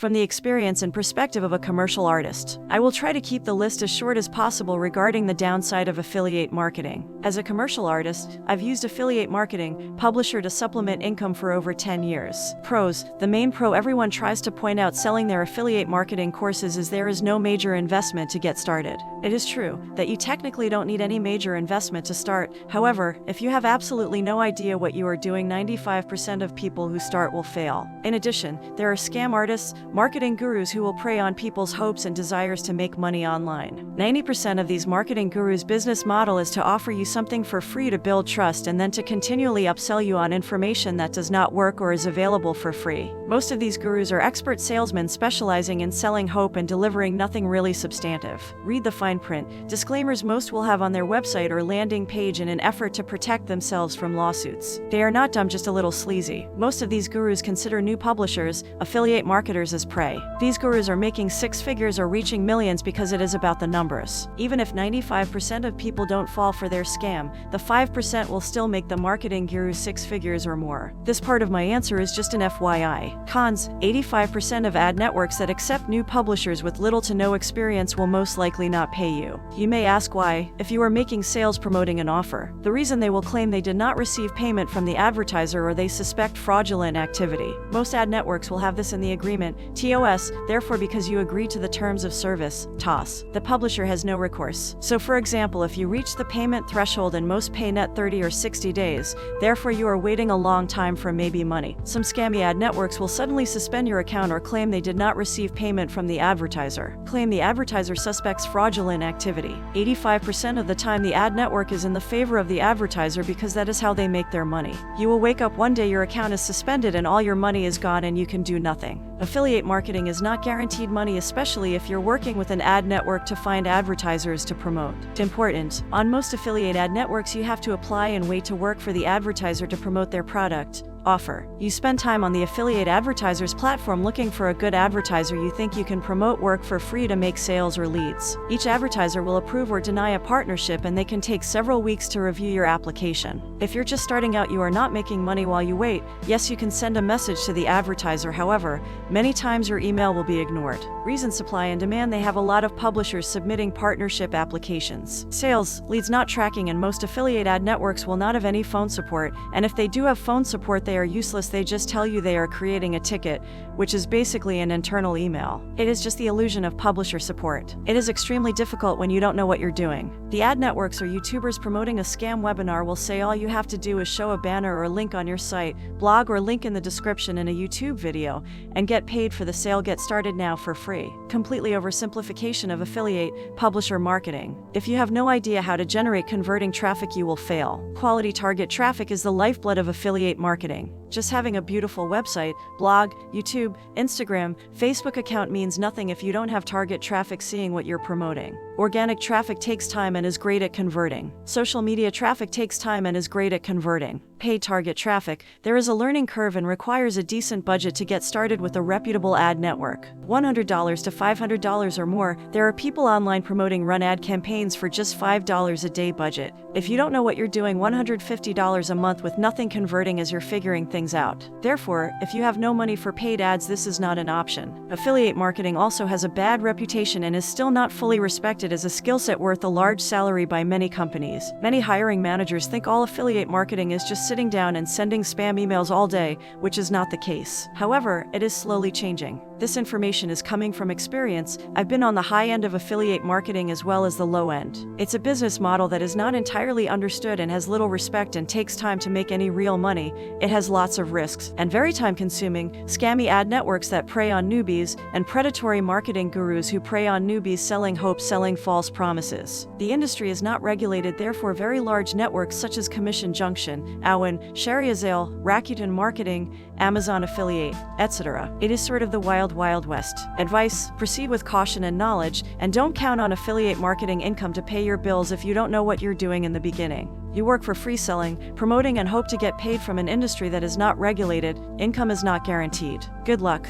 from the experience and perspective of a commercial artist. I will try to keep the list as short as possible regarding the downside of affiliate marketing. As a commercial artist, I've used affiliate marketing publisher to supplement income for over 10 years. Pros. The main pro everyone tries to point out selling their affiliate marketing courses is there is no major investment to get started. It is true that you technically don't need any major investment to start. However, if you have absolutely no idea what you are doing, 95% of people who start will fail. In addition, there are scam artists, marketing gurus who will prey on people's hopes and desires to make money online. 90% of these marketing gurus' business model is to offer you something for free to build trust and then to continually upsell you on information that does not work or is available for free. Most of these gurus are expert salesmen specializing in selling hope and delivering nothing really substantive. Read the fine print disclaimers most will have on their website or landing page in an effort to protect themselves from lawsuits. They are not dumb, just a little sleazy. Most of these gurus consider new publishers, affiliate marketers, as prey. These gurus are making six figures or reaching millions because it is about the numbers. Even if 95% of people don't fall for their scam, the 5% will still make the marketing guru six figures or more. This part of my answer is just an FYI. Cons. 85% of ad networks that accept new publishers with little to no experience will most likely not pay you. You may ask why, if you are making sales promoting an offer. The reason they will claim they did not receive payment from the advertiser or they suspect fraudulent activity. Most ad networks will have this in the agreement, TOS, therefore because you agree to the terms of service, TOS, the publisher has no recourse. So for example, if you reach the payment threshold and most pay net 30 or 60 days, therefore you are waiting a long time for maybe money. Some scammy ad networks will suddenly suspend your account or claim they did not receive payment from the advertiser. Claim the advertiser suspects fraudulent activity. 85% of the time the ad network is in the favor of the advertiser because that is how they make their money. You will wake up one day, your account is suspended and all your money is gone and you can do nothing. Affiliate marketing is not guaranteed money, especially if you're working with an ad network to find advertisers to promote. Important. On most affiliate ad networks, you have to apply and wait to work for the advertiser to promote their product. Offer. You spend time on the affiliate advertiser's platform looking for a good advertiser you think you can promote work for free to make sales or leads. Each advertiser will approve or deny a partnership and they can take several weeks to review your application. If you're just starting out, you are not making money while you wait. Yes, you can send a message to the advertiser, however, many times your email will be ignored. Reason: supply and demand. They have a lot of publishers submitting partnership applications. Sales, leads not tracking, and most affiliate ad networks will not have any phone support, and if they do have phone support, they are useless. They just tell you they are creating a ticket, which is basically an internal email. It is just the illusion of publisher support. It is extremely difficult when you don't know what you're doing. The ad networks or YouTubers promoting a scam webinar will say all you have to do is show a banner or link on your site, blog, or link in the description in a YouTube video, and get paid for the sale. Get started now for free. Completely oversimplification of affiliate publisher marketing. If you have no idea how to generate converting traffic, you will fail. Quality target traffic is the lifeblood of affiliate marketing. Just having a beautiful website, blog, YouTube, Instagram, Facebook account means nothing if you don't have target traffic seeing what you're promoting. Organic traffic takes time and is great at converting. Social media traffic takes time and is great at converting. Paid target traffic, there is a learning curve and requires a decent budget to get started with a reputable ad network. $100 to $500 or more, there are people online promoting run ad campaigns for just $5 a day budget. If you don't know what you're doing, $150 a month with nothing converting as you're figuring things out. Therefore, if you have no money for paid ads, this is not an option. Affiliate marketing also has a bad reputation and is still not fully respected as a skill set worth a large salary by many companies. Many hiring managers think all affiliate marketing is just sitting down and sending spam emails all day, which is not the case. However, it is slowly changing. This information is coming from experience. I've been on the high end of affiliate marketing as well as the low end. It's a business model that is not entirely understood and has little respect and takes time to make any real money. It has lots of risks and very time-consuming. Scammy ad networks that prey on newbies and predatory marketing gurus who prey on newbies selling hope, selling false promises. The industry is not regulated, therefore very large networks such as Commission Junction, Awen, Shariazale, Rakuten Marketing, Amazon Affiliate, etc. It is sort of the wild west. Advice: proceed with caution and knowledge, and don't count on affiliate marketing income to pay your bills if you don't know what you're doing in the beginning. You work for free selling, promoting, and hope to get paid from an industry that is not regulated. Income is not guaranteed. Good luck.